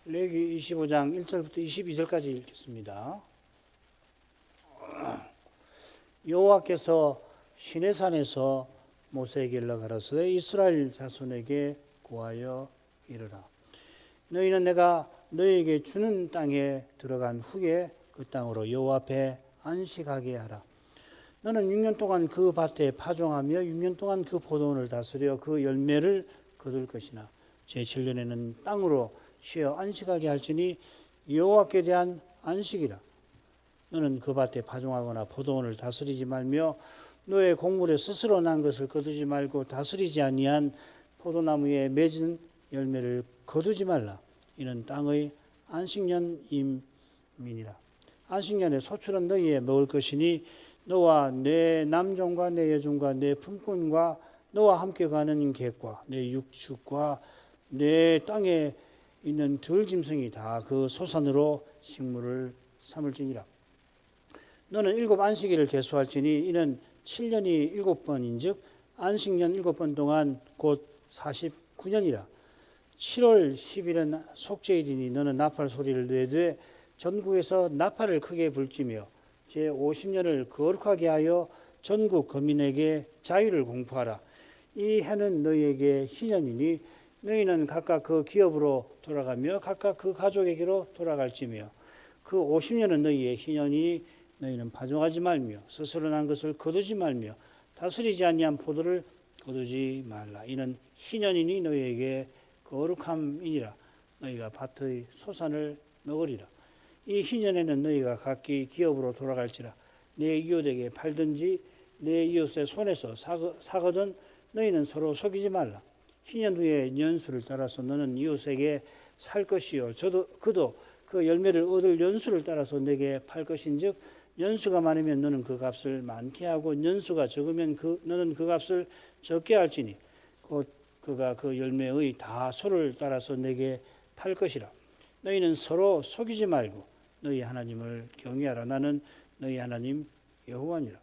레위기 25장 1절부터 22절까지 읽겠습니다. 여호와께서 시내산에서 모세에게 연락하라사대 이스라엘 자손에게 고하여 이르라. 너희는 내가 너희에게 주는 땅에 들어간 후에 그 땅으로 여호와 앞에 안식하게 하라. 너는 6년 동안 그 밭에 파종하며 6년 동안 그 포도원을 다스려 그 열매를 거둘 것이나 제7년에는 땅으로 쉬어 안식하게 할지니 여호와께 대한 안식이라. 너는 그 밭에 파종하거나 포도원을 다스리지 말며 너의 곡물에 스스로 난 것을 거두지 말고 다스리지 아니한 포도나무에 맺은 열매를 거두지 말라. 이는 땅의 안식년임이니라. 안식년에 소출은 너희의 먹을 것이니 너와 내 남종과 내 여종과 내 품꾼과 너와 함께 가는 객과 내 육축과 내 땅에 있는 들짐승이 다 그 소산으로 식물을 삼을지니라. 너는 7 안식일을 계수할지니 이는 7년이 7번인즉 안식년 7번 동안 곧 49년이라. 7월 10일은 속죄일이니 너는 나팔 소리를 내되 전국에서 나팔을 크게 불지며 제50년을 거룩하게 하여 전국 거민에게 자유를 공포하라. 이 해는 너희에게 희년이니 너희는 각각 그 기업으로 돌아가며 각각 그 가족에게로 돌아갈지며 그 50년은 너희의 희년이니 너희는 파종하지 말며 스스로 난 것을 거두지 말며 다스리지 아니한 포도를 거두지 말라. 이는 희년이니 너희에게 거룩함이니라. 너희가 밭의 소산을 먹으리라. 이 희년에는 너희가 각기 기업으로 돌아갈지라. 내 이웃에게 팔든지 내 이웃의 손에서 사거든 너희는 서로 속이지 말라. 희년 후에 연수를 따라서 너는 이웃에게 살 것이요 그도 그 열매를 얻을 연수를 따라서 내게 팔 것인즉 연수가 많으면 너는 그 값을 많게 하고 연수가 적으면 너는 그 값을 적게 할지니 곧 그가 그 열매의 다 소를 따라서 내게 팔 것이라. 너희는 서로 속이지 말고 너희 하나님을 경외하라. 나는 너희 하나님 여호와니라.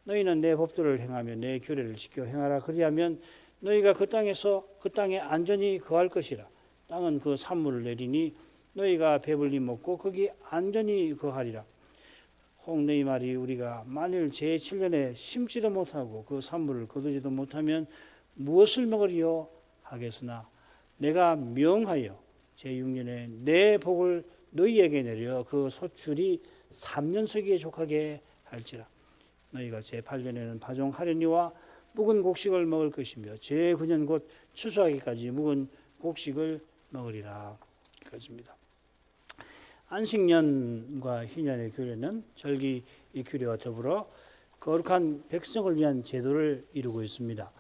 너희는 내 법도를 행하며 내 규례를 지켜 행하라. 그리하면 너희가 그 땅에 안전히 거할 것이라. 땅은 그 산물을 내리니 너희가 배불리 먹고 거기 안전히 거하리라. 혹 너희 말이 우리가 만일 제7년에 심지도 못하고 그 산물을 거두지도 못하면 무엇을 먹으리요 하겠으나 내가 명하여 제6년에 내 복을 너희에게 내려 그 소출이 3년서기에 족하게 할지라. 너희가 제8년에는 파종하려니와 묵은 곡식을 먹을 것이며 제9년 곧 추수하기까지 묵은 곡식을 먹으리라. 여기까지입니다. 안식년과 희년의 규례는 절기 이 규례와 더불어 거룩한 백성을 위한 제도를 이루고 있습니다.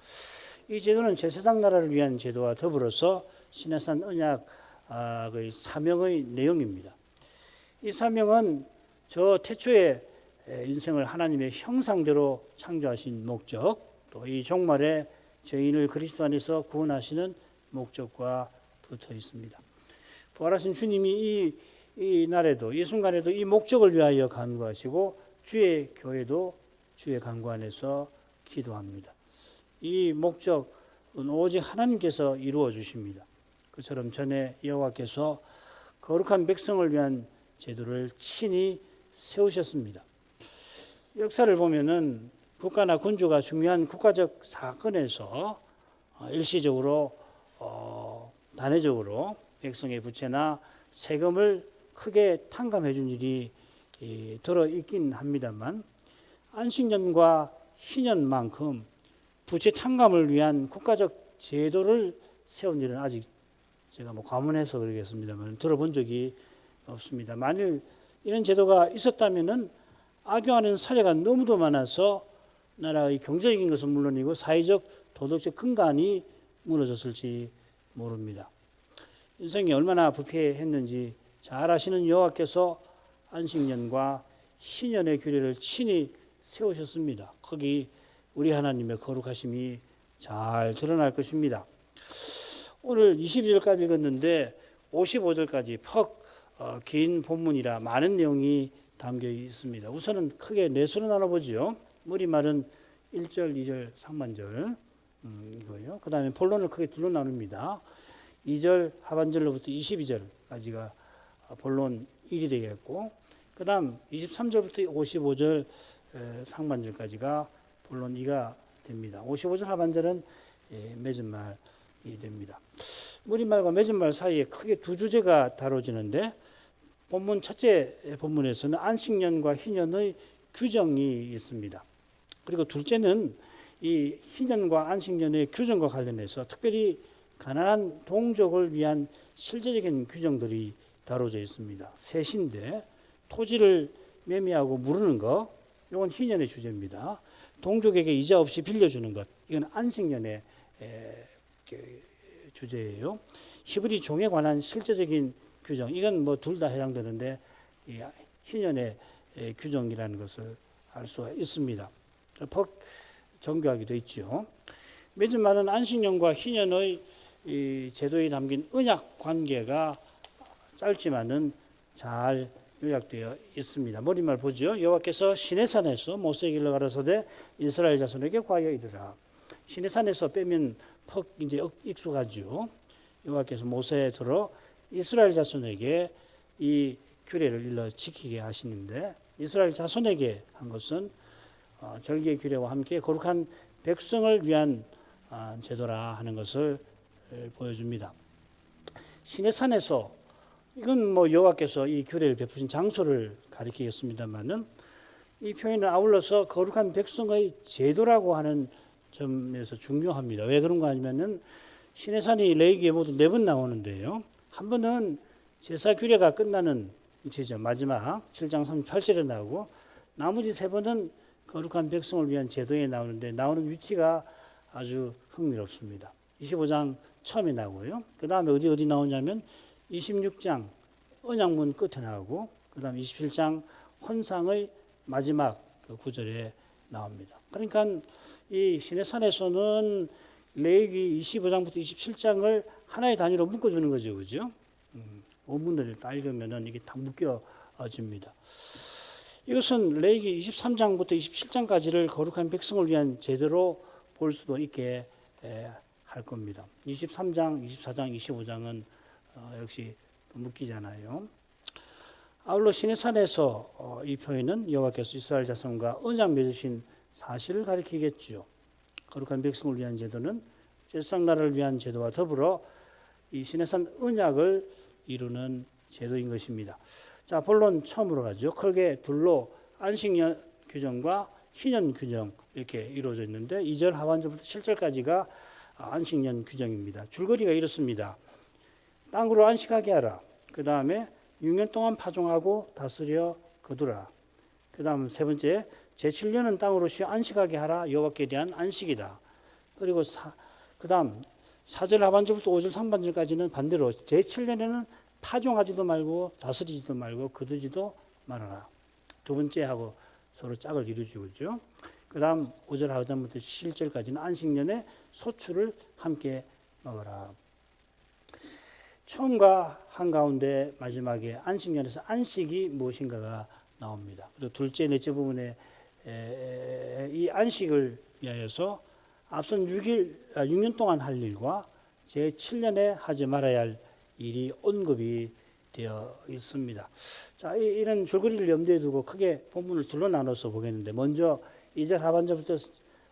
이 제도는 제사장 나라를 위한 제도와 더불어서 시내산 언약의 사명의 내용입니다. 이 사명은 저 태초에 인생을 하나님의 형상대로 창조하신 목적, 또 이 종말에 죄인을 그리스도 안에서 구원하시는 목적과 붙어 있습니다. 부활하신 주님이 이 날에도 이 순간에도 이 목적을 위하여 간구하시고 주의 교회도 주의 간구 안에서 기도합니다. 이 목적은 오직 하나님께서 이루어 주십니다. 그처럼 전에 여호와께서 거룩한 백성을 위한 제도를 친히 세우셨습니다. 역사를 보면은 국가나 군주가 중요한 국가적 사건에서 일시적으로 단회적으로 백성의 부채나 세금을 크게 탕감해 준 일이 들어 있긴 합니다만 안식년과 희년만큼 부채 탕감을 위한 국가적 제도를 세운 일은 아직 제가 과문해서 그러겠습니다만 들어본 적이 없습니다. 만일 이런 제도가 있었다면은 악용하는 사례가 너무도 많아서 나라의 경제적인 것은 물론이고 사회적, 도덕적 근간이 무너졌을지 모릅니다. 인생이 얼마나 부패했는지 잘 아시는 여호와께서 안식년과 희년의 규례를 친히 세우셨습니다. 거기 우리 하나님의 거룩하심이 잘 드러날 것입니다. 오늘 22절까지 읽었는데 55절까지 긴 본문이라 많은 내용이 담겨 있습니다. 우선은 크게 네 수로 나눠보죠. 머리말은 1절, 2절, 상반절 이거요. 그 다음에 본론을 크게 둘로 나눕니다. 2절 하반절로부터 22절까지가 본론 1이 되겠고, 그 다음 23절부터 55절 상반절까지가 본론 2가 됩니다. 55절 하반절은 맺은 말이 됩니다. 무리말과 맺은 말 사이에 크게 두 주제가 다뤄지는데, 본문 첫째 본문에서는 안식년과 희년의 규정이 있습니다. 그리고 둘째는 이 희년과 안식년의 규정과 관련해서 특별히 가난한 동족을 위한 실제적인 규정들이 다뤄져 있습니다. 셋인데, 토지를 매매하고 무르는 것, 이건 희년의 주제입니다. 동족에게 이자 없이 빌려주는 것, 이건 안식년의 주제예요. 히브리 종에 관한 실제적인 규정, 이건 뭐 둘 다 해당되는데 희년의 규정이라는 것을 알 수가 있습니다. 퍽 정교하게 되어 있죠. 맺은 말은 안식년과 희년의 이 제도에 담긴 언약 관계가 짧지만은 잘 요약되어 있습니다. 머리말 보죠. 여호와께서 시내산에서 모세에게 일러 가라사대 이스라엘 자손에게 과하여 이르라. 시내산에서 빼면 퍽 이제 익숙하죠. 여호와께서 모세에 들어 이스라엘 자손에게 이 규례를 일러 지키게 하시는데, 이스라엘 자손에게 한 것은 절기의 규례와 함께 거룩한 백성을 위한 제도라 하는 것을 보여줍니다. 시내산에서, 이건 뭐 여호와께서 이 규례를 베푸신 장소를 가리키겠습니다만은, 이 표현을 아울러서 거룩한 백성의 제도라고 하는 점에서 중요합니다. 왜 그런가 하면은 시내산이 레위기에 모두 4번 나오는데요. 한 번은 제사 규례가 끝나는 위치죠. 마지막 7장 38절에 나오고, 나머지 3번은 거룩한 백성을 위한 제도에 나오는데, 나오는 위치가 아주 흥미롭습니다. 25장 처음에 나오고요. 그 다음에 어디 나오냐면 26장 언약문 끝에 나오고, 그 다음 27장 헌상의 마지막 그 구절에 나옵니다. 그러니까 이 시내산에서는 레위기 25장부터 27장을 하나의 단위로 묶어주는 거죠, 그죠? 원문을 다 읽으면은 이게 다 묶여집니다. 이것은 레위기 23장부터 27장까지를 거룩한 백성을 위한 제대로 볼 수도 있게 할 겁니다. 23장, 24장, 25장은 역시 묶이잖아요. 아울러 시내산에서 이 표현은 여호와께서 이스라엘 자손과 언약 맺으신 사실을 가리키겠죠. 거룩한 백성을 위한 제도는 제사장나라를 위한 제도와 더불어 이 시내산 언약을 이루는 제도인 것입니다. 자, 본론 처음으로 가죠. 크게 둘로 안식년 규정과 희년 규정 이렇게 이루어져 있는데, 2절 하반절부터 7절까지가 안식년 규정입니다. 줄거리가 이렇습니다. 땅으로 안식하게 하라. 그 다음에 6년 동안 파종하고 다스려 거두라. 그 다음 세 번째, 제7년은 땅으로 쉬어 안식하게 하라. 여호와께 대한 안식이다. 그리고 그 다음 4절 하반절부터 5절 상반절까지는 반대로 제7년에는 파종하지도 말고 다스리지도 말고 거두지도 말아라. 두 번째 하고 서로 짝을 이루어주죠. 그 다음 5절 하반절부터 7절까지는 안식년에 소출을 함께 먹어라. 처음과 한가운데 마지막에 안식년에서 안식이 무엇인가가 나옵니다. 그리고 둘째, 넷째 부분에 이 안식을 위하여서 앞선 6년 동안 할 일과 제7년에 하지 말아야 할 일이 언급이 되어 있습니다. 자, 이런 줄거리를 염두에 두고 크게 본문을 둘로 나눠서 보겠는데, 먼저 2절 하반절부터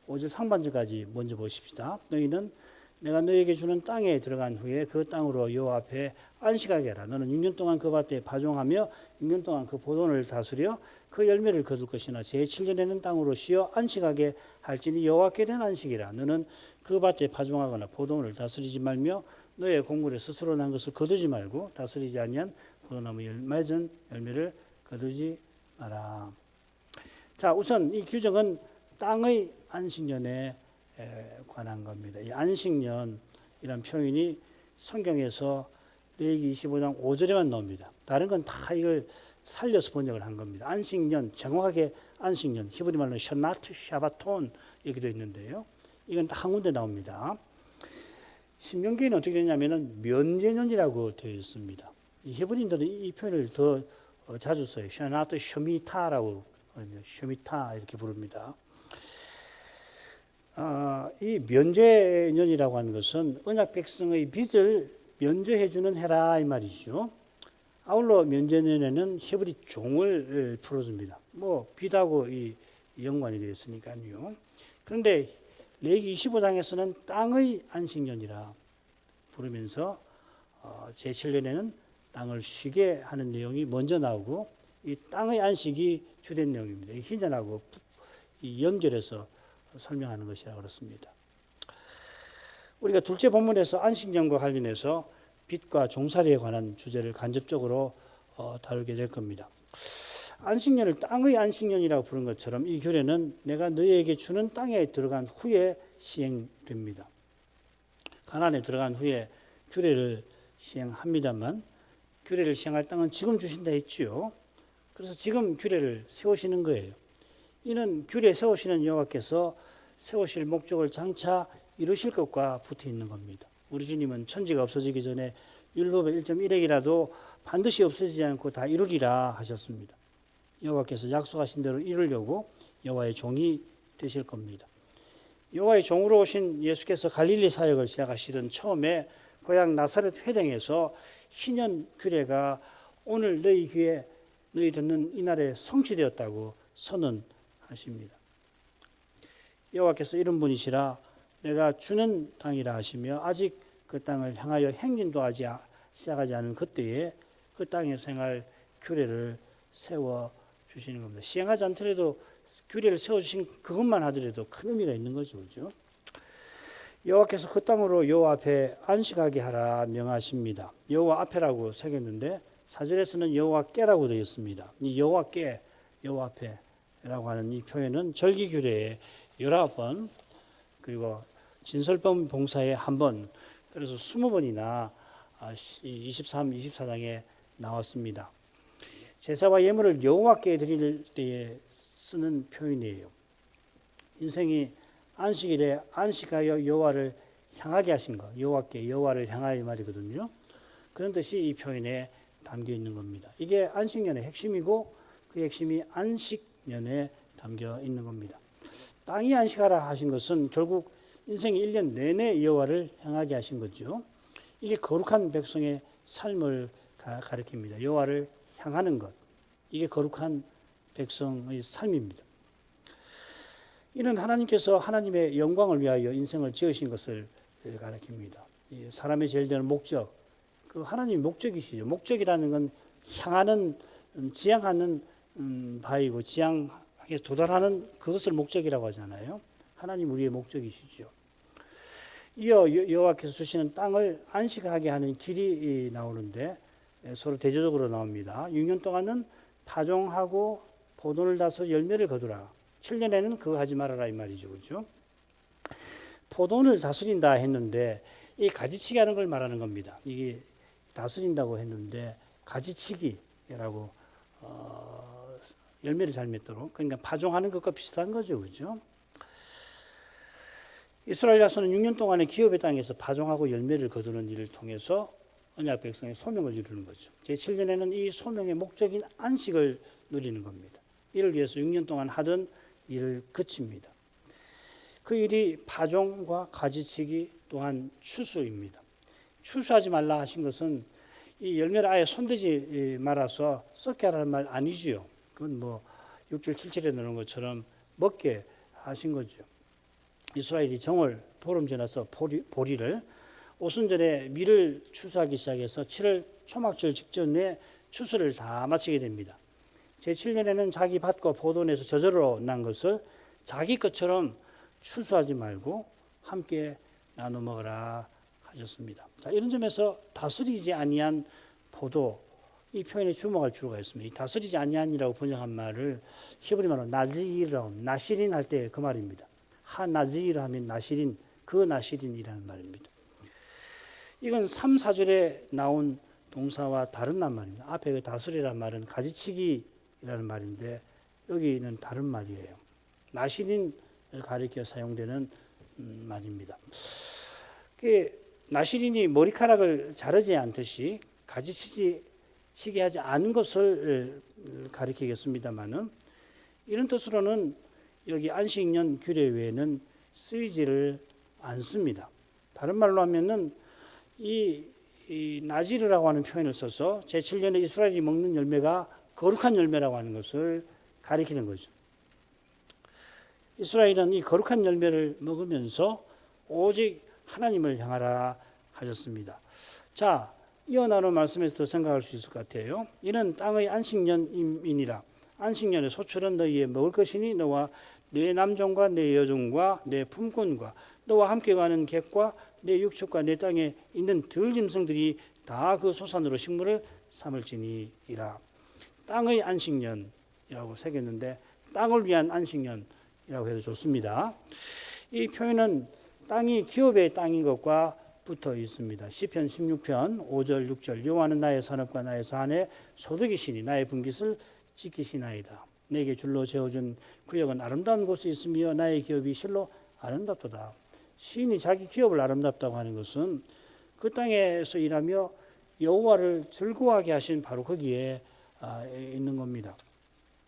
5절 상반절까지 먼저 보십시다. 너희는 내가 너에게 주는 땅에 들어간 후에 그 땅으로 여호와 앞에 안식하게 하라. 너는 6년 동안 그 밭에 파종하며 6년 동안 그 포도원을 다스려 그 열매를 거둘 것이나 제7년에는 땅으로 쉬어 안식하게 할지니 여호와께 대한 안식이라. 너는 그 밭에 파종하거나 포도원을 다스리지 말며 너의 곡물에 스스로 난 것을 거두지 말고 다스리지 아니한 포도나무 맺은 열매를 거두지 마라. 자, 우선 이 규정은 땅의 안식년에 관한 겁니다. 이 안식년이란 표현이 성경에서 레위기 25장 5절에만 나옵니다. 다른 건 다 이걸 살려서 번역을 한 겁니다. 안식년, 정확하게 안식년, 히브리 말로 샤나트 샤바톤 이렇게 되어 있는데요. 이건 다 한 군데 나옵니다. 신명기에는 어떻게 되냐면은 면제년이라고 되어 있습니다. 이 히브리인들은 이 표현을 더 자주 써요. 샤나트 셔미타라고 셔미타 이렇게 부릅니다. 이 면제년이라고 하는 것은 언약 백성의 빚을 면제해주는 해라 이 말이죠. 아울러 면제년에는 히브리 종을 풀어줍니다. 뭐 빛하고 이 연관이 되어 있으니까요. 그런데 레위기 25장에서는 땅의 안식년이라 부르면서 제7년에는 땅을 쉬게 하는 내용이 먼저 나오고 이 땅의 안식이 주된 내용입니다. 희년하고 연결해서 설명하는 것이라고 그렇습니다. 우리가 둘째 본문에서 안식년과 관련해서 빚과 종살이에 관한 주제를 간접적으로 다루게 될 겁니다. 안식년을 땅의 안식년이라고 부른 것처럼 이 규례는 내가 너희에게 주는 땅에 들어간 후에 시행됩니다. 가나안에 들어간 후에 규례를 시행합니다만 규례를 시행할 땅은 지금 주신다 했지요. 그래서 지금 규례를 세우시는 거예요. 이는 규례 세우시는 여호와께서 세우실 목적을 장차 이루실 것과 붙어 있는 겁니다. 우리 주님은 천지가 없어지기 전에 율법의 1.1핵이라도 반드시 없어지지 않고 다 이루리라 하셨습니다. 여호와께서 약속하신 대로 이루려고 여호와의 종이 되실 겁니다. 여호와의 종으로 오신 예수께서 갈릴리 사역을 시작하시던 처음에 고향 나사렛 회당에서 희년 규례가 오늘 너희 귀에 너희 듣는 이날에 성취되었다고 선언하십니다. 여호와께서 이런 분이시라 내가 주는 땅이라 하시며 아직 그 땅을 향하여 행진도 시작하지 않은 그때에 그 땅에서 행할 규례를 세워 주시는 겁니다. 시행하지 않더라도 규례를 세워주신 그것만 하더라도 큰 의미가 있는 거죠. 그렇죠? 여호와께서 그 땅으로 여호와 앞에 안식하게 하라 명하십니다. 여호와 앞에라고 새겼는데 사절에서는 여호와께라고 되어 있습니다. 이 여호와께, 여호와 앞에라고 하는 이 표현은 절기규례의 19번 그리고 진설범 봉사에 1번 그래서 20번이나 23, 24장에 나왔습니다. 제사와 예물을 여호와께 드릴 때에 쓰는 표현이에요. 인생이 안식일에 안식하여 여호와를 향하게 하신 것, 여호와께 여호와를 향하여 말이거든요. 그런 뜻이 이 표현에 담겨 있는 겁니다. 이게 안식년의 핵심이고 그 핵심이 안식년에 담겨 있는 겁니다. 땅이 안식하라 하신 것은 결국 인생의 1년 내내 여호와를 향하게 하신 거죠. 이게 거룩한 백성의 삶을 가리킵니다. 여호와를 향하는 것. 이게 거룩한 백성의 삶입니다. 이는 하나님께서 하나님의 영광을 위하여 인생을 지으신 것을 가리킵니다. 사람의 제일 되는 목적, 그 하나님의 목적이시죠. 목적이라는 건 향하는, 지향하는 바이고 지향에 도달하는 그것을 목적이라고 하잖아요. 하나님 우리의 목적이시죠. 이어 여호와께서 주시는 땅을 안식하게 하는 길이 나오는데 서로 대조적으로 나옵니다. 6년 동안은 파종하고 포도를 다서 열매를 거두라. 7년에는 그거 하지 말아라 이 말이죠. 그렇죠? 포도를 다스린다 했는데 이 가지치기 하는 걸 말하는 겁니다. 이게 다스린다고 했는데 가지치기라고 열매를 잘 맺도록 그러니까 파종하는 것과 비슷한 거죠. 그렇죠? 이스라엘 자손은 6년 동안의 기업의 땅에서 파종하고 열매를 거두는 일을 통해서 언약 백성의 소명을 이루는 거죠. 제7년에는 이 소명의 목적인 안식을 누리는 겁니다. 이를 위해서 6년 동안 하던 일을 그칩니다. 그 일이 파종과 가지치기 또한 추수입니다. 추수하지 말라 하신 것은 이 열매를 아예 손대지 말아서 썩게 하라는 말 아니지요. 그건 뭐 6절 7절에 나오는 것처럼 먹게 하신 거죠. 이스라엘이 정월 보름 지나서 보리를 오순절에 밀을 추수하기 시작해서 7월 초막절 직전에 추수를 다 마치게 됩니다. 제7년에는 자기 밭과 포도원에서 저절로 난 것을 자기 것처럼 추수하지 말고 함께 나눠 먹으라 하셨습니다. 자, 이런 점에서 다스리지 아니한 포도 이 표현에 주목할 필요가 있습니다. 이 다스리지 아니한이라고 번역한 말을 히브리말로 나지라고 나시린 할 때 그 말입니다. 하나지라 하면 나시린 그 나시린이라는 말입니다. 이건 3, 4절에 나온 동사와 다른 말입니다. 앞에 그 다스리라는 말은 가지치기라는 말인데 여기는 다른 말이에요. 나시린을 가리켜 사용되는 말입니다. 나시린이 머리카락을 자르지 않듯이 가지치기 하지 않은 것을 가리키겠습니다만은 이런 뜻으로는 여기 안식년 규례 외에는 쓰이지를 않습니다. 다른 말로 하면은 이 이 나지르라고 하는 표현을 써서 제7년에 이스라엘이 먹는 열매가 거룩한 열매라고 하는 것을 가리키는 거죠. 이스라엘은 이 거룩한 열매를 먹으면서 오직 하나님을 향하라 하셨습니다. 자, 이어 나눈 말씀에서 더 생각할 수 있을 것 같아요. 이는 땅의 안식년이니라. 안식년의 소출은 너희의 먹을 것이니 너와 내 남종과 내 여종과 내 품꾼과 너와 함께 가는 객과 내 육축과 내 땅에 있는 들짐승들이 다 그 소산으로 식물을 삼을지니이라. 땅의 안식년이라고 새겼는데 땅을 위한 안식년이라고 해도 좋습니다. 이 표현은 땅이 기업의 땅인 것과 붙어 있습니다. 시편 16편 5절 6절 여호와는 나의 산업과 나의 산의 소득이시니 나의 분깃을 지키시나이다. 내게 줄로 재어준 구역은 아름다운 곳에 있으며 나의 기업이 실로 아름답도다. 시인이 자기 기업을 아름답다고 하는 것은 그 땅에서 일하며 여호와를 즐거워하게 하신 바로 거기에 있는 겁니다.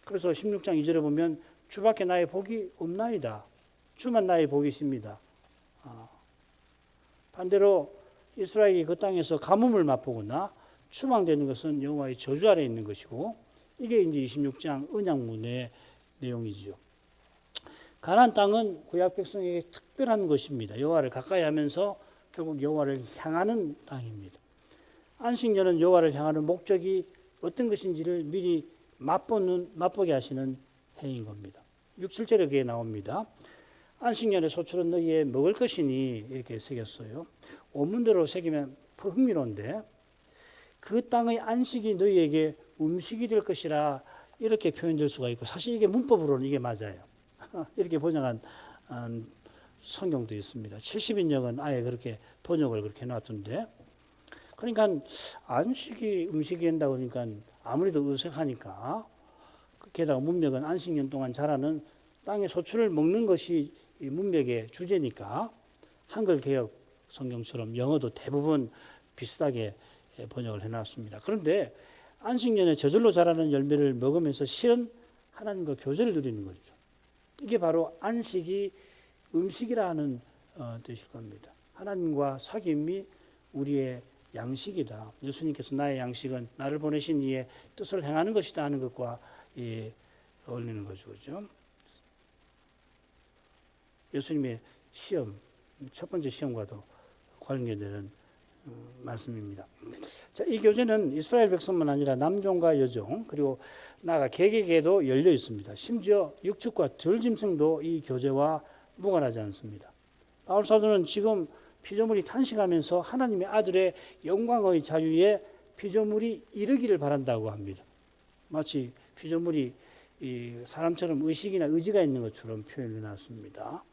그래서 16장 2절에 보면 주밖에 나의 복이 없나이다. 주만 나의 복이십니다. 반대로 이스라엘이 그 땅에서 가뭄을 맛보거나 추방되는 것은 여호와의 저주 아래 있는 것이고 이게 이제 26장 언약문의 내용이지요. 가나안 땅은 구약 백성에게 특별한 것입니다. 여호와를 가까이 하면서 결국 여호와를 향하는 땅입니다. 안식년은 여호와를 향하는 목적이 어떤 것인지를 미리 맛보게 하시는 해인 겁니다. 6, 7절에 그게 나옵니다. 안식년의 소출은 너희의 먹을 것이니 이렇게 새겼어요. 원문대로 새기면 흥미로운데 그 땅의 안식이 너희에게 음식이 될 것이라 이렇게 표현될 수가 있고 사실 이게 문법으로는 이게 맞아요. 이렇게 번역한 성경도 있습니다. 70인역은 아예 그렇게 번역을 그렇게 해놨던데 그러니까 안식이 음식이 된다고 그러니까 아무래도 어색하니까 게다가 문맥은 안식년 동안 자라는 땅의 소출을 먹는 것이 이 문맥의 주제니까 한글 개역 성경처럼 영어도 대부분 비슷하게 번역을 해놨습니다. 그런데 안식년에 저절로 자라는 열매를 먹으면서 실은 하나님과 교제를 누리는 거죠. 이게 바로 안식이 음식이라는 뜻일 겁니다. 하나님과 사귐이 우리의 양식이다. 예수님께서 나의 양식은 나를 보내신 이의 뜻을 행하는 것이다 하는 것과 어울리는 거죠. 그렇죠? 예수님의 시험, 첫 번째 시험과도 관계되는 말씀입니다. 자, 이 교제는 이스라엘 백성만 아니라 남종과 여종 그리고 나아가 개개에도 열려 있습니다. 심지어 육축과 들짐승도 이 교제와 무관하지 않습니다. 바울 사도는 지금 피조물이 탄식하면서 하나님의 아들의 영광의 자유에 피조물이 이르기를 바란다고 합니다. 마치 피조물이 사람처럼 의식이나 의지가 있는 것처럼 표현해 놨습니다.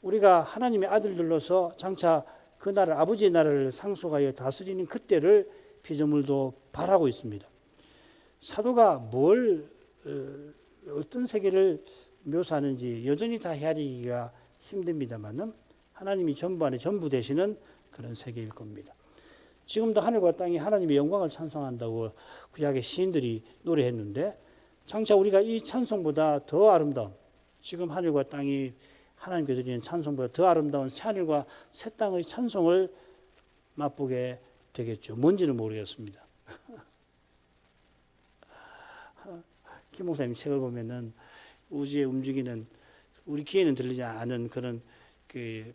우리가 하나님의 아들들로서 장차 그 나라 아버지의 나라를 상속하여 다스리는 그때를 피조물도 바라고 있습니다. 사도가 어떤 세계를 묘사하는지 여전히 다 헤아리기가 힘듭니다만은 하나님이 전부 안에 전부 되시는 그런 세계일 겁니다. 지금도 하늘과 땅이 하나님의 영광을 찬송한다고 구약의 시인들이 노래했는데 장차 우리가 이 찬송보다 더 아름다운 지금 하늘과 땅이 하나님께 드리는 찬송보다 더 아름다운 새하늘과 새 땅의 찬송을 맛보게 되겠죠. 뭔지는 모르겠습니다. 김 목사님 책을 보면은 우주에 움직이는 우리 귀에는 들리지 않은 그런 그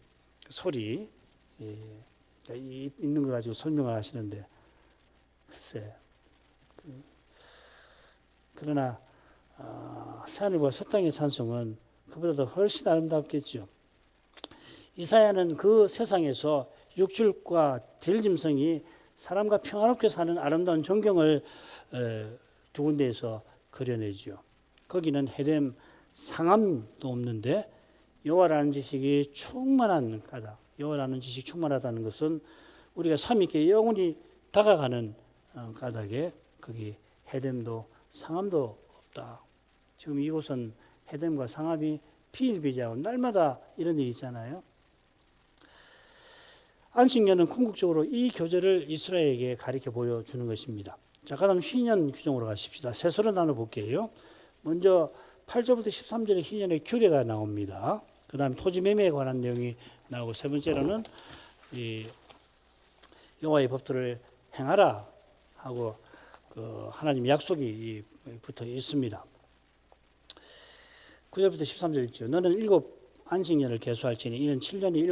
소리 있는 거 가지고 설명을 하시는데 글쎄 그러나 새하늘과 새 땅의 찬송은 그보다도 훨씬 아름답겠죠. 이사야는 그 세상에서 육출과 들짐승이 사람과 평화롭게 사는 아름다운 전경을 두 군데에서 그려내죠. 거기는 해됨 상함도 없는데 여호와라는 지식이 충만한 까닭, 여호와라는 지식이 충만하다는 것은 우리가 삼위께 영원히 다가가는 까닭에 거기 해됨도 상함도 없다. 지금 이곳은 해됨과 상함이 비일비재하고 날마다 이런 일이 있잖아요. 안식년은 궁극적으로 이 교제를 이스라엘에게 가리켜 보여주는 것입니다. 자, 그다음 희년 규정으로 가십시다. 세서로 나눠볼게요. 먼저 8절부터 13절에 희년의 규례가 나옵니다. 그 다음 토지 매매에 관한 내용이 나오고 세 번째로는 여호와의 법도를 행하라 하고 그 하나님 약속이 붙어 있습니다. 9절부터 13절 있죠. 너는 7 안식년을 계수할지니 이는 7년이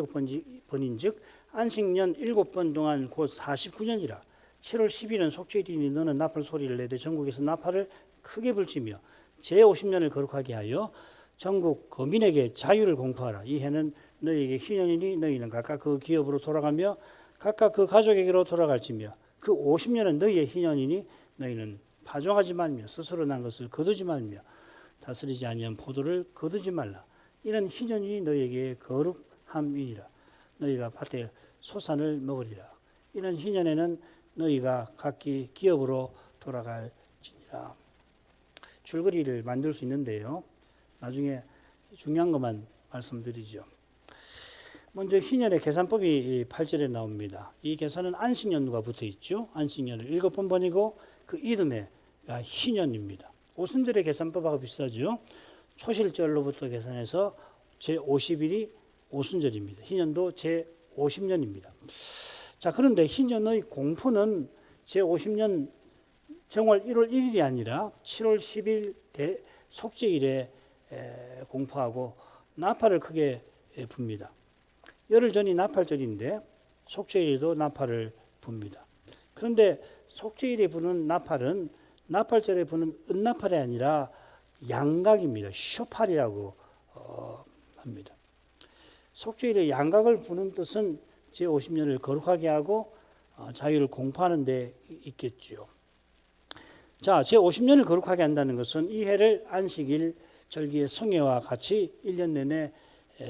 7번인즉 안식년 7번 동안 곧 49년이라. 7월 10일은 속죄일이니 너는 나팔 소리를 내되 전국에서 나팔을 크게 불지며 제50년을 거룩하게 하여 전국 거민에게 자유를 공포하라. 이 해는 너희에게 희년이니 너희는 각각 그 기업으로 돌아가며 각각 그 가족에게로 돌아갈지며 그 50년은 너희의 희년이니 너희는 파종하지 말며 스스로 난 것을 거두지 말며 다스리지 아니한 포도를 거두지 말라. 이는 희년이 너희에게 거룩함이니라. 너희가 밭에 소산을 먹으리라. 이는 희년에는 너희가 각기 기업으로 돌아갈지니라. 줄거리를 만들 수 있는데요. 나중에 중요한 것만 말씀드리죠. 먼저 희년의 계산법이 8절에 나옵니다. 이 계산은 안식년과 붙어 있죠. 안식년을 7번 번이고 그 이듬해가 희년입니다. 오순절의 계산법하고 비슷하죠. 초실절로부터 계산해서 제50일이 오순절입니다. 희년도 제50년입니다. 자, 그런데 희년의 공포는 제50년 정월 1월 1일이 아니라 7월 10일 속죄일에 공포하고 나팔을 크게 붑니다. 열흘 전이 나팔절인데 속죄일에도 나팔을 붑니다. 그런데 속죄일에 부는 나팔은 나팔절에 부는 은나팔이 아니라 양각입니다. 쇼팔이라고 합니다. 속죄일에 양각을 부는 뜻은 제50년을 거룩하게 하고 자유를 공포하는 데 있겠죠. 자, 제50년을 거룩하게 한다는 것은 이 해를 안식일 절기의 성회와 같이 1년 내내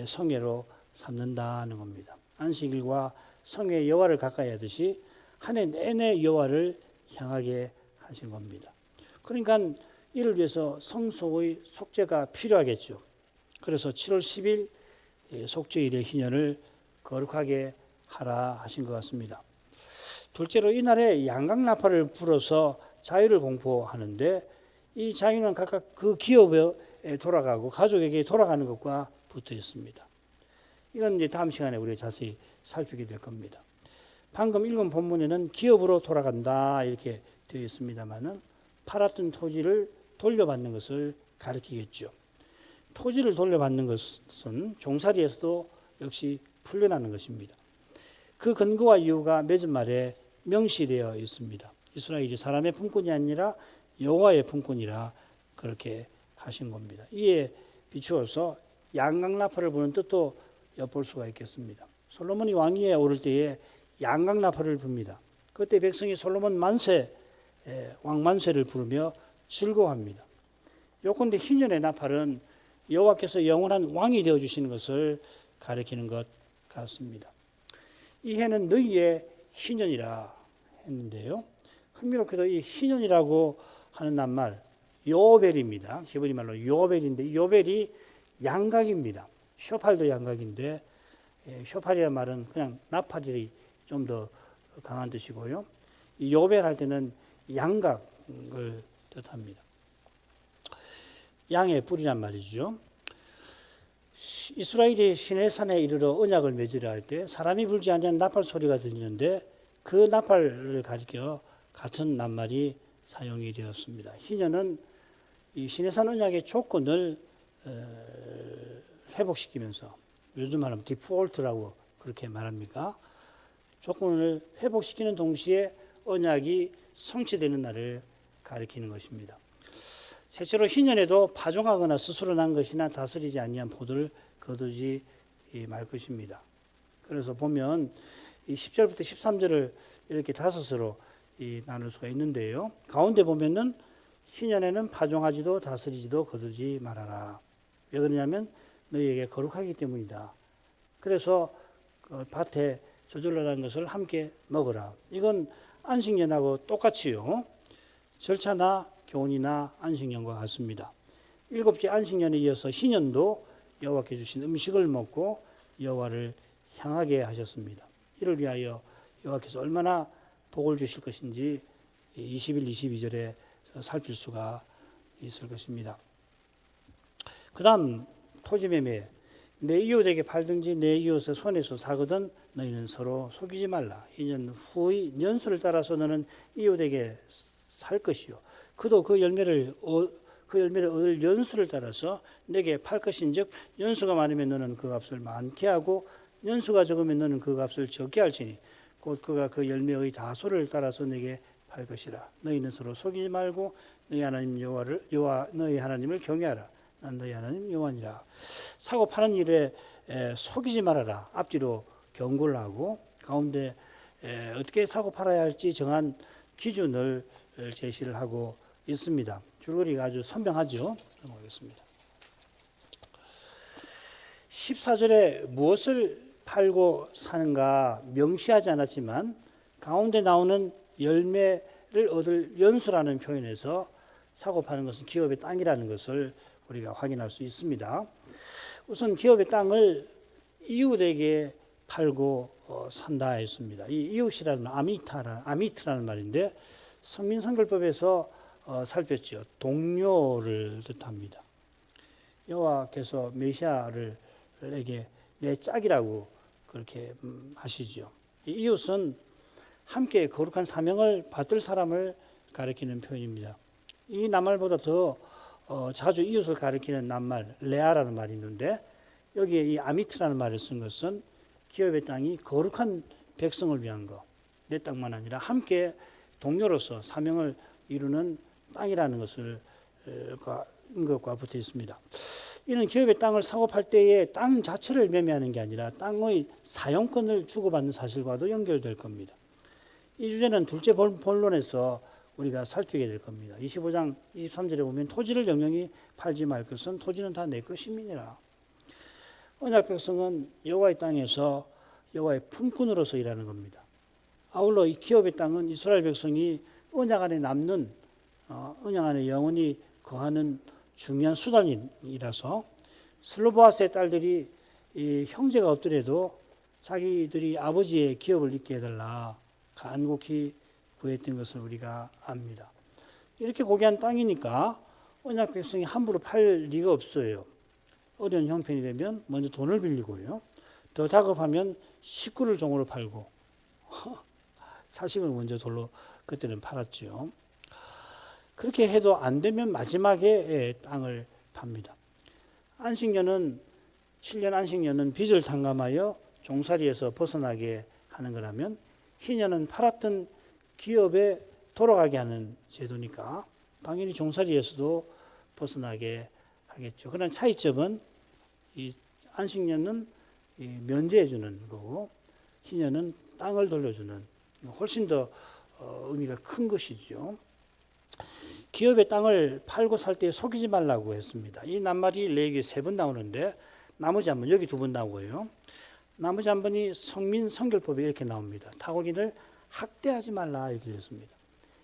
성회로 삼는다는 겁니다. 안식일과 성회 여호와를 가까이 하듯이 한 해 내내 여호와를 향하게 하신 겁니다. 그러니까 이를 위해서 성소의 속죄가 필요하겠죠. 그래서 7월 10일 속죄일의 희년을 거룩하게 하라 하신 것 같습니다. 둘째로 이날에 양각나팔을 불어서 자유를 공포하는데 이 자유는 각각 그 기업에 돌아가고 가족에게 돌아가는 것과 붙어 있습니다. 이건 이제 다음 시간에 우리가 자세히 살피게 될 겁니다. 방금 읽은 본문에는 기업으로 돌아간다 이렇게 되어 있습니다만은 팔았던 토지를 돌려받는 것을 가리키겠죠. 토지를 돌려받는 것은 종살이에서도 역시 풀려나는 것입니다. 그 근거와 이유가 맺은 말에 명시되어 있습니다. 이스라엘이 사람의 품꾼이 아니라 여호와의 품꾼이라 그렇게 하신 겁니다. 이에 비추어서 양각나팔을 부는 뜻도 엿볼 수가 있겠습니다. 솔로몬이 왕위에 오를 때에 양각나팔을 붑니다. 그때 백성이 솔로몬 만세, 왕 만세를 부르며 즐거워합니다. 요컨대 희년의 나팔은 여호와께서 영원한 왕이 되어 주시는 것을 가리키는 것 같습니다. 이 해는 너희의 희년이라 했는데요. 흥미롭게도 이 희년이라고 하는 낱말 요벨입니다. 히브리 말로 요벨인데 요벨이 양각입니다. 쇼팔도 양각인데 쇼팔이라는 말은 그냥 나팔이 좀 더 강한 뜻이고요. 이 요벨 할 때는 양각을 뜻합니다. 양의 뿔이란 말이죠. 이스라엘이 시내산에 이르러 언약을 맺으려 할 때 사람이 불지 않는 나팔 소리가 들리는데 그 나팔을 가리켜 같은 낱말이 사용이 되었습니다. 희년은 이 시내산 언약의 조건을 회복시키면서 요즘 말하면 디폴트라고 그렇게 말합니까? 조건을 회복시키는 동시에 언약이 성취되는 날을 가리키는 것입니다. 셋째로 희년에도 파종하거나 스스로 난 것이나 다스리지 아니한 포도를 거두지 말 것입니다. 그래서 보면 이 10절부터 13절을 이렇게 다섯으로 나눌 수가 있는데요. 가운데 보면은 희년에는 파종하지도 다스리지도 거두지 말아라. 왜 그러냐면 너희에게 거룩하기 때문이다. 그래서 그 밭에 저절로 난 것을 함께 먹어라. 이건 안식년하고 똑같이요. 절차나 교훈이나 안식년과 같습니다. 7째 안식년에 이어서 희년도 여호와께 주신 음식을 먹고 여호와를 향하게 하셨습니다. 이를 위하여 여호와께서 얼마나 복을 주실 것인지 21, 22절에 살필 수가 있을 것입니다. 그 다음 토지매매. 내 이웃에게 팔든지 내 이웃의 손에서 사거든 너희는 서로 속이지 말라. 희년 후의 연수를 따라서 너는 이웃에게 살 것이요. 그도 그 열매를 얻을 연수를 따라서 내게 팔 것인즉 연수가 많으면 너는 그 값을 많게 하고 연수가 적으면 너는 그 값을 적게 할지니 곧 그가 그 열매의 다소를 따라서 내게 팔 것이라. 너희는 서로 속이지 말고 너희 하나님 너희 하나님을 경외하라. 난 너희 하나님 여호와니라. 사고 파는 일에 속이지 말아라. 앞뒤로 경고를 하고 가운데 어떻게 사고 팔아야 할지 정한 기준을 제시를 하고 있습니다. 줄거리가 아주 선명하죠. 넘어가겠습니다. 14절에 무엇을 팔고 사는가 명시하지 않았지만 가운데 나오는 열매를 얻을 연수라는 표현에서 사고 파는 것은 기업의 땅이라는 것을 우리가 확인할 수 있습니다. 우선 기업의 땅을 이웃에게 팔고 산다 했습니다. 이 이웃이라는 아미트라는 말인데 성민성결법에서 살폈죠. 동료를 뜻합니다. 여호와께서 메시아에게 내 짝이라고 그렇게 하시죠. 이 이웃은 함께 거룩한 사명을 받을 사람을 가리키는 표현입니다. 이 낱말보다 더 자주 이웃을 가리키는 낱말 레아라는 말이 있는데 여기에 이 아미트라는 말을 쓴 것은 기업의 땅이 거룩한 백성을 위한 것, 내 땅만 아니라 함께 동료로서 사명을 이루는 땅이라는 것을 것과 붙어 있습니다. 이는 기업의 땅을 사고 팔 때에 땅 자체를 매매하는 게 아니라 땅의 사용권을 주고받는 사실과도 연결될 겁니다. 이 주제는 둘째 본론에서 우리가 살피게 될 겁니다. 25장 23절에 보면 토지를 영영히 팔지 말 것은 토지는 다 내 것임이니라. 언약 백성은 여호와의 땅에서 여호와의 품꾼으로서 일하는 겁니다. 아울러 이 기업의 땅은 이스라엘 백성이 언약 안에 남는 언약 안에 영원히 거하는 중요한 수단이라서 슬로보아스의 딸들이 이 형제가 없더라도 자기들이 아버지의 기업을 잇게 해달라 간곡히 구했던 것을 우리가 압니다. 이렇게 고귀한 땅이니까 언약 백성이 함부로 팔 리가 없어요. 어려운 형편이 되면 먼저 돈을 빌리고요. 더 다급하면 식구를 종으로 팔고 자식을 먼저 돌로 그때는 팔았죠. 그렇게 해도 안 되면 마지막에 땅을 팝니다. 안식년은 7년 안식년은 빚을 탕감하여 종살이에서 벗어나게 하는 거라면 희년은 팔았던 기업에 돌아가게 하는 제도니까 당연히 종살이에서도 벗어나게 하겠죠. 그러나 차이점은 이 안식년은 면제해 주는 거고 희년은 땅을 돌려주는 훨씬 더 의미가 큰 것이죠. 기업의 땅을 팔고 살 때 속이지 말라고 했습니다. 이 낱말이 레위기에 3번 나오는데 나머지 한 번 여기 2번 나오고요. 나머지 한 번이 성민성결법에 이렇게 나옵니다. 타국인을 학대하지 말라 이렇게 되었습니다.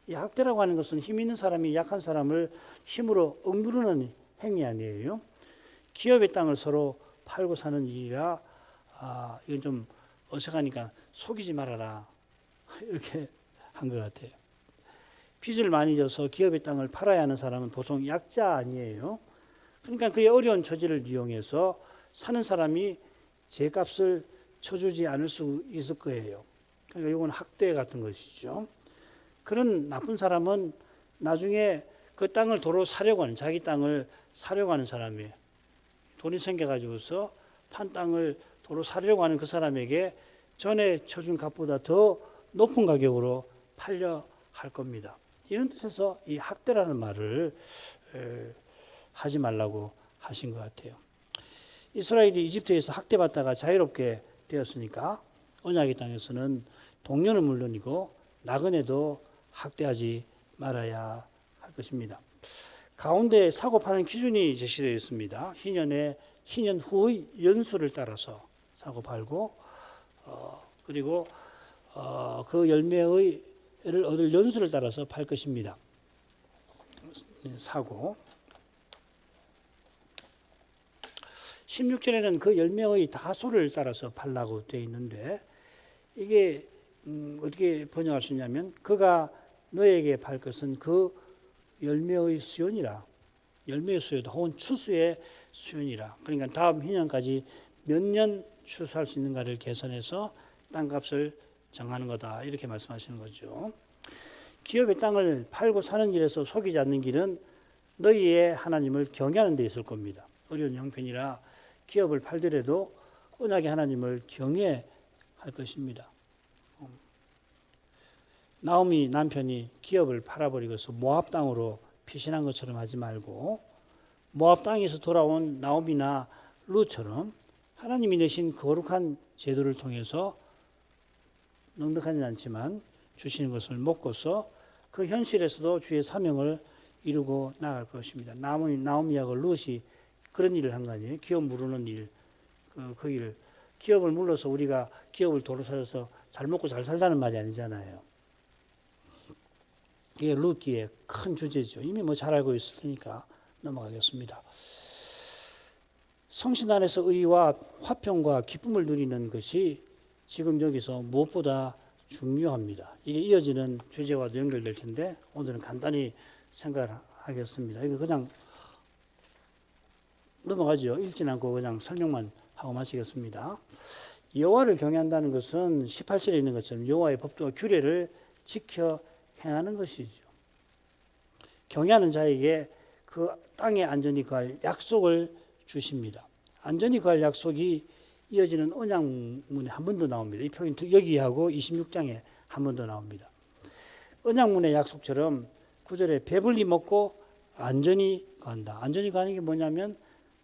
이 학대라고 하는 것은 힘 있는 사람이 약한 사람을 힘으로 억누르는 행위 아니에요. 기업의 땅을 서로 팔고 사는 일이라 이건 좀 어색하니까 속이지 말아라 이렇게 한 것 같아요. 빚을 많이 져서 기업의 땅을 팔아야 하는 사람은 보통 약자 아니에요. 그러니까 그의 어려운 처지를 이용해서 사는 사람이 제값을 쳐주지 않을 수 있을 거예요. 그러니까 이건 학대 같은 것이죠. 그런 나쁜 사람은 나중에 그 땅을 도로 사려고 하는, 자기 땅을 사려고 하는 사람이에요. 돈이 생겨가지고서 판 땅을 도로 사려고 하는 그 사람에게 전에 쳐준 값보다 더 높은 가격으로 팔려 할 겁니다. 이런 뜻에서 이 학대라는 말을 하지 말라고 하신 것 같아요. 이스라엘이 이집트에서 학대받다가 자유롭게 되었으니까 언약의 땅에서는 동료는 물론이고 나그네도 학대하지 말아야 할 것입니다. 가운데 사고 파는 기준이 제시되어 있습니다. 희년 후의 연수를 따라서 사고 팔고 그리고 그 열매를 얻을 연수를 따라서 팔 것입니다. 사고 16절에는 그 열매의 다소를 따라서 팔라고 되어 있는데 이게 어떻게 번역할 수 있냐면 그가 너에게 팔 것은 그 열매의 수요니라. 열매의 수요다 혹은 추수의 수요니라. 그러니까 다음 희년까지 몇 년 추수할 수 있는가를 계산해서 땅값을 정하는 거다. 이렇게 말씀하시는 거죠. 기업의 땅을 팔고 사는 일에서 속이지 않는 길은 너희의 하나님을 경외하는 데 있을 겁니다. 어려운 형편이라 기업을 팔더라도 언약의 하나님을 경외할 것입니다. 나오미 남편이 기업을 팔아버리고서 모압 땅으로 피신한 것처럼 하지 말고 모압 땅에서 돌아온 나오미나 룻처럼 하나님이 내신 거룩한 제도를 통해서 넉넉하진 않지만 주시는 것을 먹고서 그 현실에서도 주의 사명을 이루고 나갈 것입니다. 나오미하고 룻이 그런 일을 한 거 아니에요? 기업 무르는 일, 그 일. 기업을 물러서 우리가 기업을 도로 살아서 잘 먹고 잘 살다는 말이 아니잖아요. 이게 룻기의 큰 주제죠. 이미 뭐 잘 알고 있을 테니까 넘어가겠습니다. 성신 안에서 의와 화평과 기쁨을 누리는 것이 지금 여기서 무엇보다 중요합니다. 이게 이어지는 주제와도 연결될 텐데 오늘은 간단히 생각하겠습니다. 이거 그냥 넘어가죠. 읽진 않고 그냥 설명만 하고 마치겠습니다. 여호와를 경외한다는 것은 18절에 있는 것처럼 여호와의 법도와 규례를 지켜 행하는 것이죠. 경외하는 자에게 그 땅에 안전히 거할 약속을 주십니다. 안전히 거할 약속이 이어지는 언약문에 한 번 더 나옵니다. 이 표현 여기하고 26장에 한 번 더 나옵니다. 언약문의 약속처럼 9절에 배불리 먹고 안전히 거한다. 안전히 가는 게 뭐냐면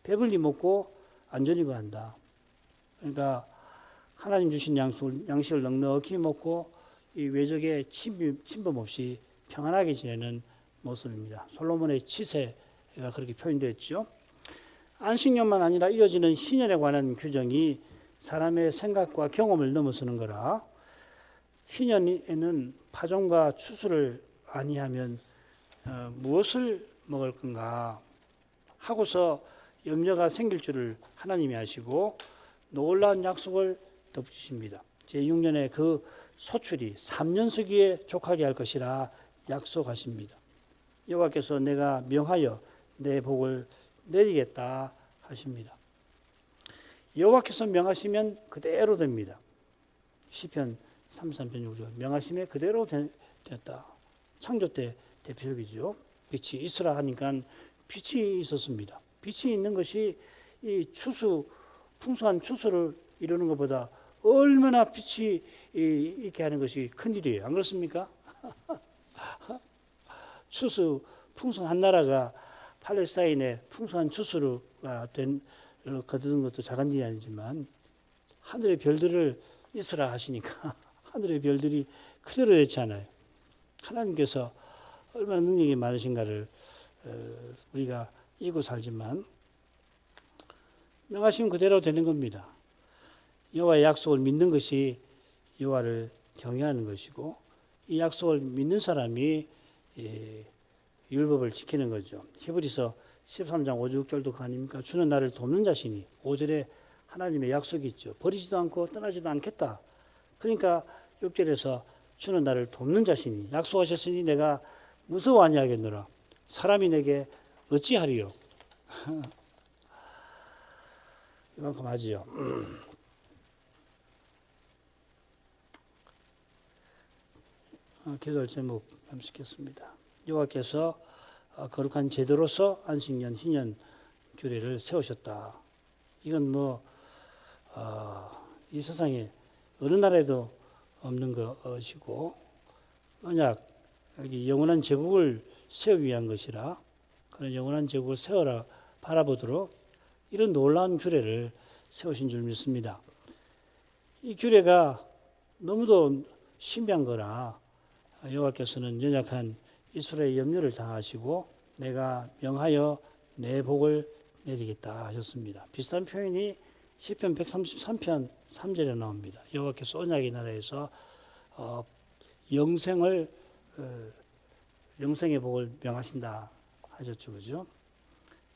배불리 먹고 안전히 거한다. 그러니까 하나님 주신 양식을 넉넉히 먹고 이 외적의 침범 없이 평안하게 지내는 모습입니다. 솔로몬의 치세가 그렇게 표현되었죠. 안식년만 아니라 이어지는 희년에 관한 규정이 사람의 생각과 경험을 넘어서는 거라. 희년에는 파종과 추수를 아니하면 무엇을 먹을 건가 하고서 염려가 생길 줄을 하나님이 아시고 놀라운 약속을 덧붙이십니다. 제6년에 그 소출이 3년서기에 족하게 할 것이라 약속하십니다. 여호와께서 내가 명하여 내 복을 내리겠다 하십니다. 여호와께서 명하시면 그대로 됩니다. 시편 33편 6절 명하심에 그대로 됐다. 창조 때 대표적이죠. 빛이 있으라 하니까 빛이 있었습니다. 빛이 있는 것이 이 풍성한 추수를 이루는 것보다 얼마나 빛이 있게 하는 것이 큰일이에요. 안 그렇습니까? 풍성한 나라가 팔레스타인의 풍성한 추수가 거두는 것도 작은 일이 아니지만 하늘의 별들을 있으라 하시니까 하늘의 별들이 그대로 됐잖아요. 하나님께서 얼마나 능력이 많으신가를 우리가 잊고 살지만 명하시면 그대로 되는 겁니다. 여호와의 약속을 믿는 것이 여호와를 경외하는 것이고 이 약속을 믿는 사람이 율법을 지키는 거죠. 히브리서 13장 5, 6절도 그 아닙니까? 주는 나를 돕는 자시니 5절에 하나님의 약속이 있죠. 버리지도 않고 떠나지도 않겠다. 그러니까 6절에서 주는 나를 돕는 자시니 약속하셨으니 내가 무서워 아니하겠노라. 사람이 내게 어찌하리요? 이만큼 하지요. 기도할 제목 함시겠습니다. 여호와께서 거룩한 제도로서 안식년, 희년 규례를 세우셨다. 이건 이 세상에 어느 나라에도 없는 것이고 언약, 여기 영원한 제국을 세우기 위한 것이라 그런 영원한 제국을 세워라 바라보도록 이런 놀라운 규례를 세우신 줄 믿습니다. 이 규례가 너무도 신비한 거라 여호와께서는 연약한 이스라엘의 염려를 당하시고 내가 명하여 내 복을 내리겠다 하셨습니다. 비슷한 표현이 시편 133편 3절에 나옵니다. 여호와께서 언약의 나라에서 영생의 복을 명하신다 하셨죠. 그죠?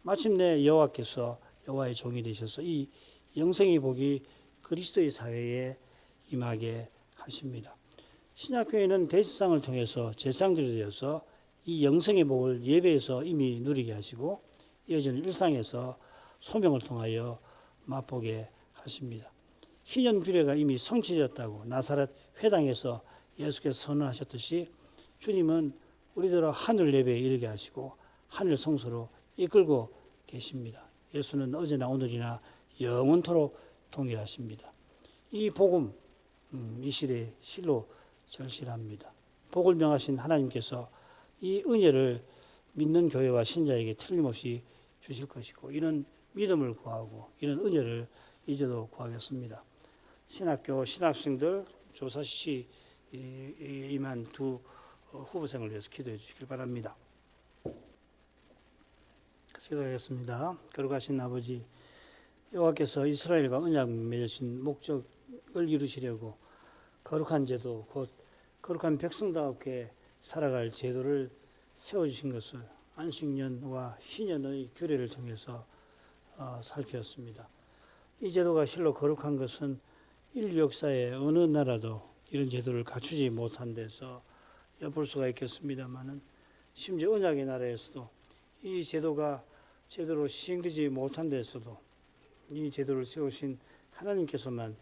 마침내 여호와의 종이 되셔서 이 영생의 복이 그리스도의 사회에 임하게 하십니다. 신약교회는 대제사장을 통해서 제사장들이 되어서 이 영생의 복을 예배에서 이미 누리게 하시고 이어지는 일상에서 소명을 통하여 맛보게 하십니다. 희년 규례가 이미 성취되었다고 나사렛 회당에서 예수께서 선언하셨듯이 주님은 우리들을 하늘 예배에 이르게 하시고 하늘 성소로 이끌고 계십니다. 예수는 어제나 오늘이나 영원토록 동일하십니다. 이 복음, 이 시대의 실로 절실합니다. 복을 명하신 하나님께서 이 은혜를 믿는 교회와 신자에게 틀림없이 주실 것이고, 이런 믿음을 구하고 이런 은혜를 이제도 구하겠습니다. 신학교 신학생들 조사시 임한 두 후보생을 위해서 기도해 주시길 바랍니다. 기도하겠습니다. 거룩하신 아버지, 여호와께서 이스라엘과 언약 맺으신 목적을 이루시려고 거룩한 제도, 곧 거룩한 백성다웠게 살아갈 제도를 세워주신 것을 안식년과 희년의 규례를 통해서 살피었습니다. 이 제도가 실로 거룩한 것은 인류 역사에 어느 나라도 이런 제도를 갖추지 못한 데서 엿볼 수가 있겠습니다만은, 심지어 언약의 나라에서도 이 제도가 제대로 시행되지 못한 데서도 이 제도를 세우신 하나님께서만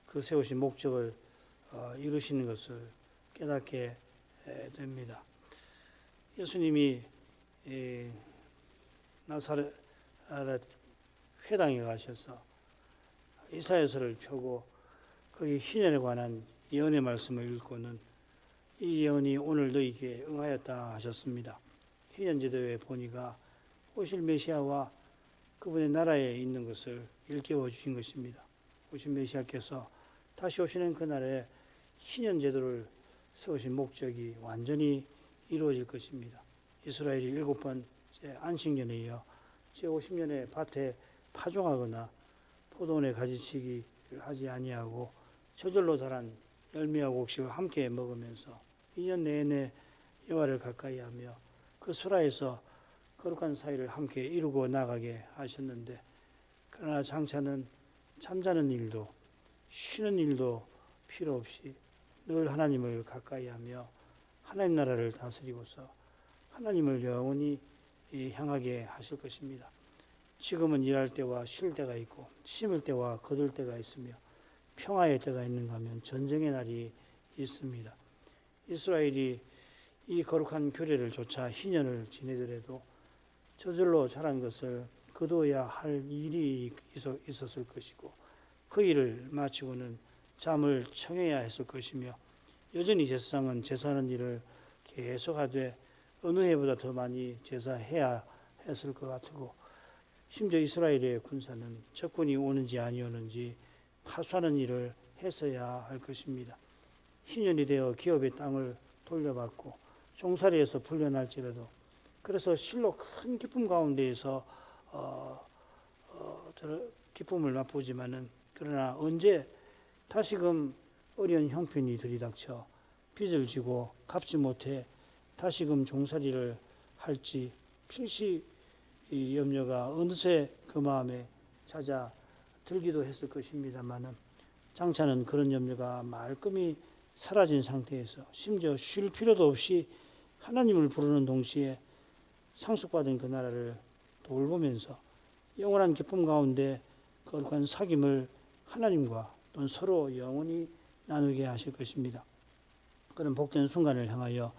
그 세우신 목적을 이루시는 것을 깨닫게 됩니다. 예수님이 나사렛 회당에 가셔서 이사야서를 펴고 거기 희년에 관한 예언의 말씀을 읽고는 이 예언이 오늘 너희에게 응하였다 하셨습니다. 희년 제도에 보니까 오실 메시아와 그분의 나라에 있는 것을 일깨워 주신 것입니다. 오실 메시아께서 다시 오시는 그날에 희년 제도를 세우신 목적이 완전히 이루어질 것입니다. 이스라엘이 7번째 안식년에 이어 제50년에 밭에 파종하거나 포도원에 가지치기를 하지 아니하고 저절로 자란 열매와 곡식을 함께 먹으면서 2년 내내 여호와를 가까이하며 그 수라에서 거룩한 사이를 함께 이루고 나가게 하셨는데, 그러나 장차는 잠자는 일도 쉬는 일도 필요 없이 늘 하나님을 가까이하며 하나님 나라를 다스리고서 하나님을 영원히 향하게 하실 것입니다. 지금은 일할 때와 쉴 때가 있고 심을 때와 거둘 때가 있으며 평화의 때가 있는가 하면 전쟁의 날이 있습니다. 이스라엘이 이 거룩한 규례를 조차 희년을 지내더라도 저절로 자란 것을 거두어야 할 일이 있었을 것이고, 그 일을 마치고는 잠을 청해야 했을 것이며, 여전히 제사장은 제사하는 일을 계속하되 어느 해보다 더 많이 제사해야 했을 것 같고, 심지어 이스라엘의 군사는 적군이 오는지 아니오는지 파수하는 일을 했어야 할 것입니다. 희년이 되어 기업의 땅을 돌려받고 종살이에서 풀려날지라도, 그래서 실로 큰 기쁨 가운데에서 기쁨을 맛보지만은, 그러나 언제 다시금 어려운 형편이 들이닥쳐 빚을 지고 갚지 못해 다시금 종살이를 할지 필시 이 염려가 어느새 그 마음에 찾아 들기도 했을 것입니다만은, 장차는 그런 염려가 말끔히 사라진 상태에서 심지어 쉴 필요도 없이 하나님을 부르는 동시에 상속받은 그 나라를 돌보면서 영원한 기쁨 가운데 거룩한 사귐을 하나님과 또는 서로 영원히 나누게 하실 것입니다. 그런 복된 순간을 향하여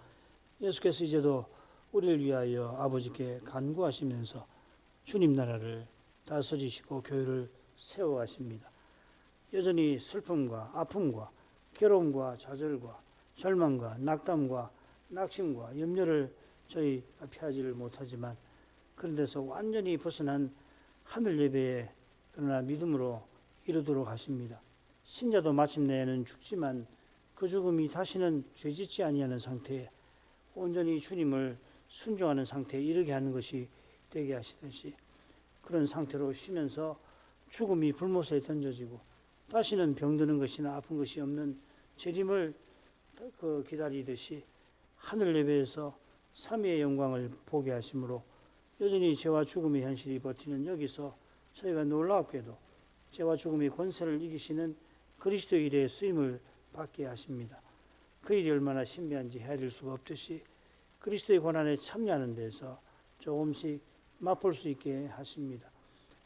예수께서 이제도 우리를 위하여 아버지께 간구하시면서 주님 나라를 다스리시고 교회를 세워가십니다. 여전히 슬픔과 아픔과 괴로움과 좌절과 절망과 낙담과 낙심과 염려를 저희가 피하지를 못하지만, 그런 데서 완전히 벗어난 하늘 예배에 그러나 믿음으로 이루도록 하십니다. 신자도 마침내에는 죽지만 그 죽음이 다시는 죄짓지 아니하는 상태에 온전히 주님을 순종하는 상태에 이르게 하는 것이 되게 하시듯이, 그런 상태로 쉬면서 죽음이 불못에 던져지고 다시는 병드는 것이나 아픈 것이 없는 재림을 기다리듯이 하늘 예배에서 삼위의 영광을 보게 하심으로 여전히 죄와 죽음의 현실이 버티는 여기서 저희가 놀랍게도 죄와 죽음의 권세를 이기시는 그리스도의 일에 쓰임을 받게 하십니다. 그 일이 얼마나 신비한지 헤아릴 수가 없듯이 그리스도의 고난에 참여하는 데서 조금씩 맛볼 수 있게 하십니다.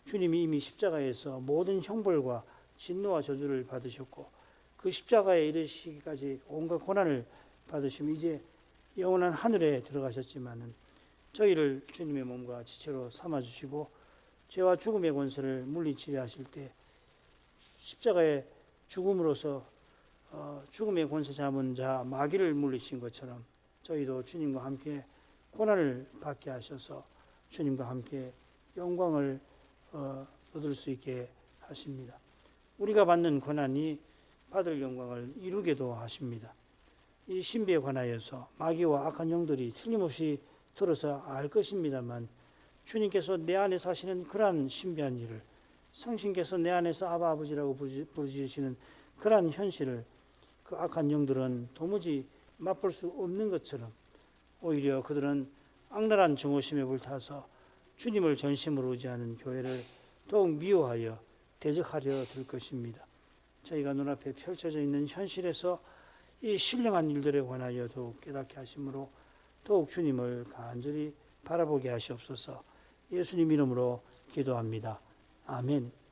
주님이 이미 십자가에서 모든 형벌과 진노와 저주를 받으셨고 그 십자가에 이르시기까지 온갖 고난을 받으시며 이제 영원한 하늘에 들어가셨지만은 저희를 주님의 몸과 지체로 삼아주시고 죄와 죽음의 권세를 물리치려 하실 때 십자가의 죽음으로서 죽음의 권세 잡은 자 마귀를 물리신 것처럼 저희도 주님과 함께 고난을 받게 하셔서 주님과 함께 영광을 얻을 수 있게 하십니다. 우리가 받는 고난이 받을 영광을 이루게도 하십니다. 이 신비에 관하여서 마귀와 악한 영들이 틀림없이 들어서 알 것입니다만 주님께서 내 안에 사시는 그러한 신비한 일을 성신께서 내 안에서 아바 아버지라고 부르시는 그러한 현실을 그 악한 영들은 도무지 맛볼 수 없는 것처럼 오히려 그들은 악랄한 정오심에 불타서 주님을 전심으로 의지하는 교회를 더욱 미워하여 대적하려 들 것입니다. 저희가 눈앞에 펼쳐져 있는 현실에서 이 신령한 일들에 관하여 더욱 깨닫게 하심으로 더욱 주님을 간절히 바라보게 하시옵소서. 예수님 이름으로 기도합니다. 아멘.